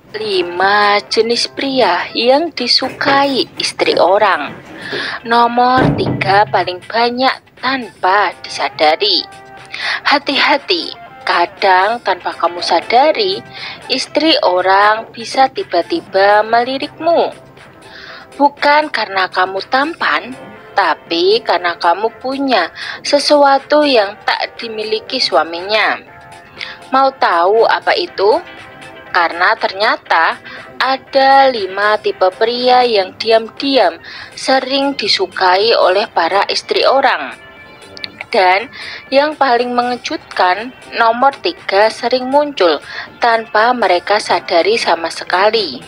5 jenis pria yang disukai istri orang. Nomor 3 paling banyak tanpa disadari. Hati-hati, kadang tanpa kamu sadari, istri orang bisa tiba-tiba melirikmu. Bukan karena kamu tampan, tapi karena kamu punya sesuatu yang tak dimiliki suaminya. Mau tahu apa itu? Karena ternyata ada 5 tipe pria yang diam-diam sering disukai oleh para istri orang. Dan yang paling mengejutkan, nomor 3 sering muncul tanpa mereka sadari sama sekali.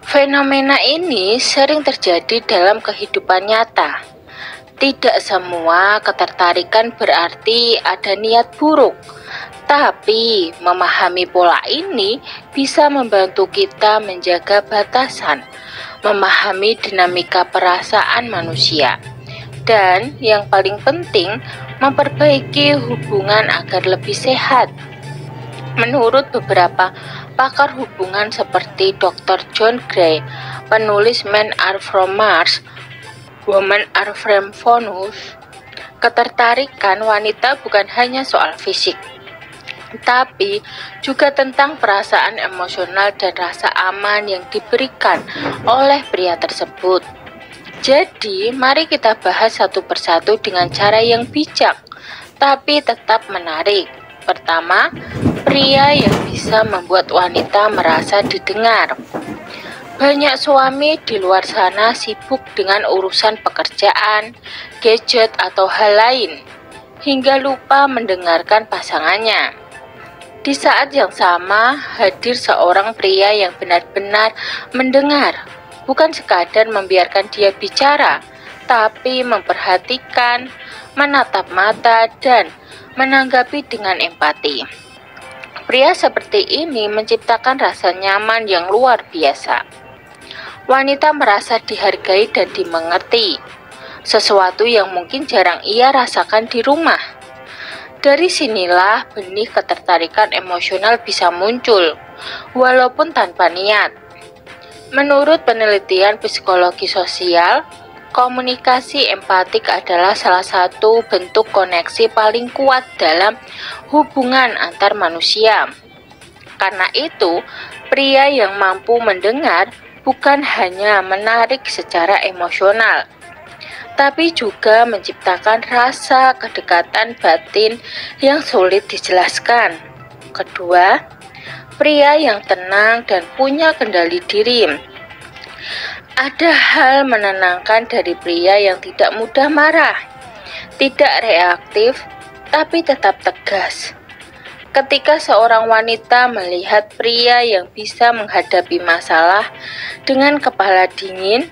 Fenomena ini sering terjadi dalam kehidupan nyata. Tidak semua ketertarikan berarti ada niat buruk. Tapi memahami pola ini bisa membantu kita menjaga batasan, memahami dinamika perasaan manusia, dan yang paling penting, memperbaiki hubungan agar lebih sehat. Menurut beberapa pakar hubungan seperti Dr. John Gray, penulis Men Are From Mars, Women Are From Venus, ketertarikan wanita bukan hanya soal fisik, tapi juga tentang perasaan emosional dan rasa aman yang diberikan oleh pria tersebut. Jadi, mari kita bahas satu persatu dengan cara yang bijak, tapi tetap menarik. Pertama, pria yang bisa membuat wanita merasa didengar. Banyak suami di luar sana sibuk dengan urusan pekerjaan, gadget, atau hal lain, hingga lupa mendengarkan pasangannya. Di saat yang sama, hadir seorang pria yang benar-benar mendengar, bukan sekadar membiarkan dia bicara, tapi memperhatikan, menatap mata, dan menanggapi dengan empati. Pria seperti ini menciptakan rasa nyaman yang luar biasa. Wanita merasa dihargai dan dimengerti, sesuatu yang mungkin jarang ia rasakan di rumah. Dari sinilah benih ketertarikan emosional bisa muncul, walaupun tanpa niat. Menurut penelitian psikologi sosial, komunikasi empatik adalah salah satu bentuk koneksi paling kuat dalam hubungan antar manusia. Karena itu, pria yang mampu mendengar bukan hanya menarik secara emosional, tapi juga menciptakan rasa kedekatan batin yang sulit dijelaskan. Kedua, pria yang tenang dan punya kendali diri. Ada hal menenangkan dari pria yang tidak mudah marah, tidak reaktif, tapi tetap tegas. Ketika seorang wanita melihat pria yang bisa menghadapi masalah dengan kepala dingin,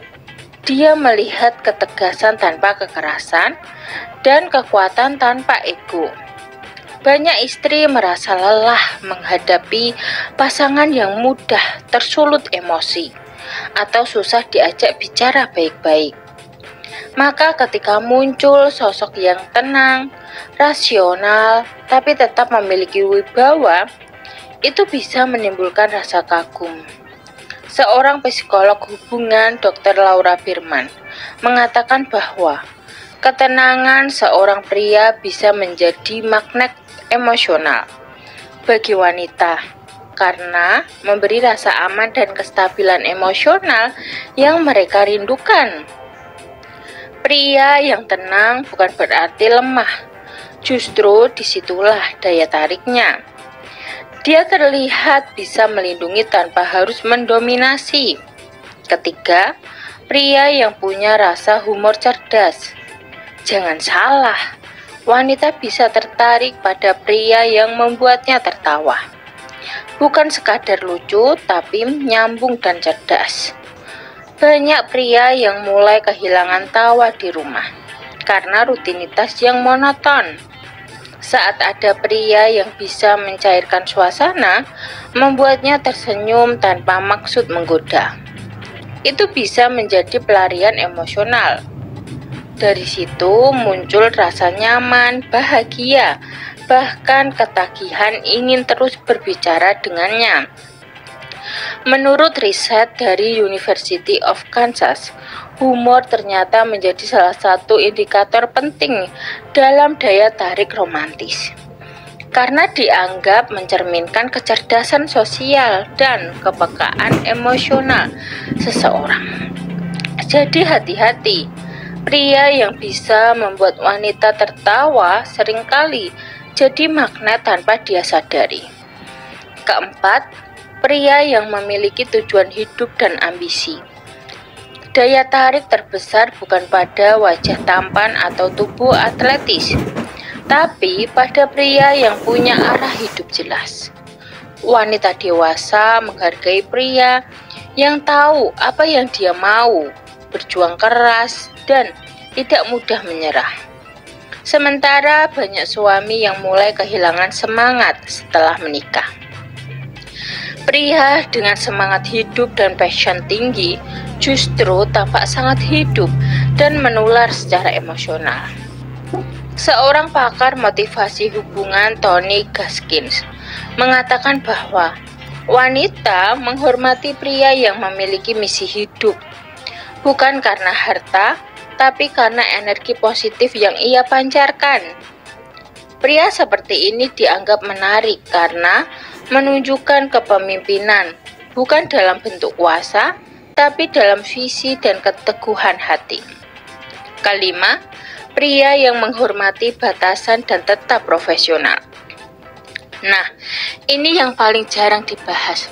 dia melihat ketegasan tanpa kekerasan dan kekuatan tanpa ego. Banyak istri merasa lelah menghadapi pasangan yang mudah tersulut emosi atau susah diajak bicara baik-baik. Maka ketika muncul sosok yang tenang, rasional, tapi tetap memiliki wibawa, itu bisa menimbulkan rasa kagum. Seorang psikolog hubungan, Dr. Laura Berman, mengatakan bahwa ketenangan seorang pria bisa menjadi magnet emosional bagi wanita karena memberi rasa aman dan kestabilan emosional yang mereka rindukan. Pria yang tenang bukan berarti lemah, justru disitulah daya tariknya. Dia terlihat bisa melindungi tanpa harus mendominasi. Ketiga, pria yang punya rasa humor cerdas. Jangan salah, wanita bisa tertarik pada pria yang membuatnya tertawa. Bukan sekadar lucu, tapi nyambung dan cerdas. Banyak pria yang mulai kehilangan tawa di rumah karena rutinitas yang monoton. Saat ada pria yang bisa mencairkan suasana, membuatnya tersenyum tanpa maksud menggoda, itu bisa menjadi pelarian emosional. Dari situ muncul rasa nyaman, bahagia, bahkan ketagihan ingin terus berbicara dengannya. Menurut riset dari University of Kansas, humor ternyata menjadi salah satu indikator penting dalam daya tarik romantis. Karena dianggap mencerminkan kecerdasan sosial dan kepekaan emosional seseorang. Jadi hati-hati, pria yang bisa membuat wanita tertawa seringkali jadi magnet tanpa dia sadari. Keempat, pria yang memiliki tujuan hidup dan ambisi. Daya tarik terbesar bukan pada wajah tampan atau tubuh atletis, tapi pada pria yang punya arah hidup jelas. Wanita dewasa menghargai pria yang tahu apa yang dia mau, berjuang keras, dan tidak mudah menyerah. Sementara banyak suami yang mulai kehilangan semangat setelah menikah. Pria dengan semangat hidup dan passion tinggi justru tampak sangat hidup dan menular secara emosional. Seorang pakar motivasi hubungan, Tony Gaskins, mengatakan bahwa wanita menghormati pria yang memiliki misi hidup, bukan karena harta, tapi karena energi positif yang ia pancarkan. Pria seperti ini dianggap menarik karena menunjukkan kepemimpinan, bukan dalam bentuk kuasa, tapi dalam visi dan keteguhan hati. Kelima, pria yang menghormati batasan dan tetap profesional. Nah, ini yang paling jarang dibahas,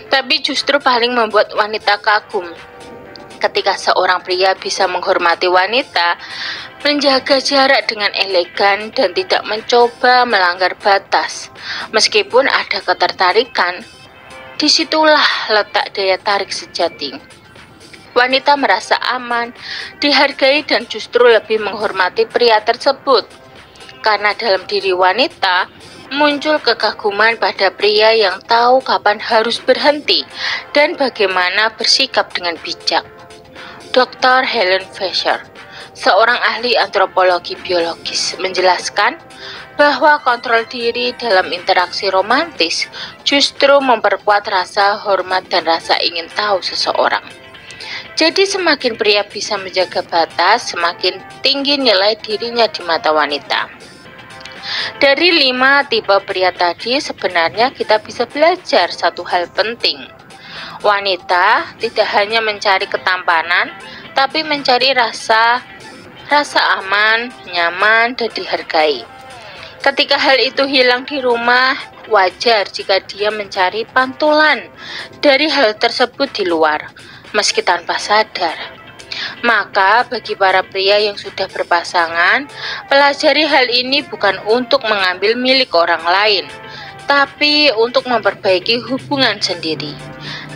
tapi justru paling membuat wanita kagum. Ketika seorang pria bisa menghormati wanita, menjaga jarak dengan elegan dan tidak mencoba melanggar batas, meskipun ada ketertarikan, disitulah letak daya tarik sejati. Wanita merasa aman, dihargai, dan justru lebih menghormati pria tersebut. Karena dalam diri wanita muncul kekaguman pada pria yang tahu kapan harus berhenti dan bagaimana bersikap dengan bijak. Dr. Helen Fisher, seorang ahli antropologi biologis, menjelaskan bahwa kontrol diri dalam interaksi romantis justru memperkuat rasa hormat dan rasa ingin tahu seseorang. Jadi semakin pria bisa menjaga batas, semakin tinggi nilai dirinya di mata wanita. Dari 5 tipe pria tadi sebenarnya kita bisa belajar satu hal penting. Wanita tidak hanya mencari ketampanan, tapi mencari rasa aman, nyaman, dan dihargai. Ketika hal itu hilang di rumah, wajar jika dia mencari pantulan dari hal tersebut di luar, meski tanpa sadar. Maka bagi para pria yang sudah berpasangan, pelajari hal ini bukan untuk mengambil milik orang lain, tapi untuk memperbaiki hubungan sendiri.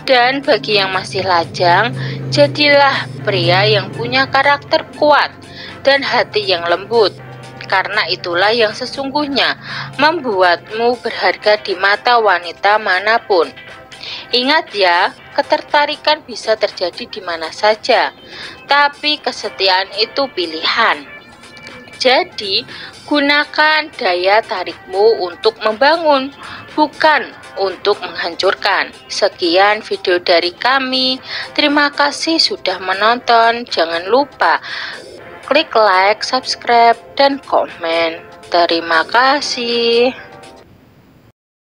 Dan bagi yang masih lajang, jadilah pria yang punya karakter kuat dan hati yang lembut. Karena itulah yang sesungguhnya membuatmu berharga di mata wanita manapun. Ingat ya, ketertarikan bisa terjadi di mana saja, tapi kesetiaan itu pilihan. Jadi, gunakan daya tarikmu untuk membangun, bukan untuk menghancurkan. Sekian video dari kami. Terima kasih sudah menonton. Jangan lupa klik like, subscribe, dan komen. Terima kasih.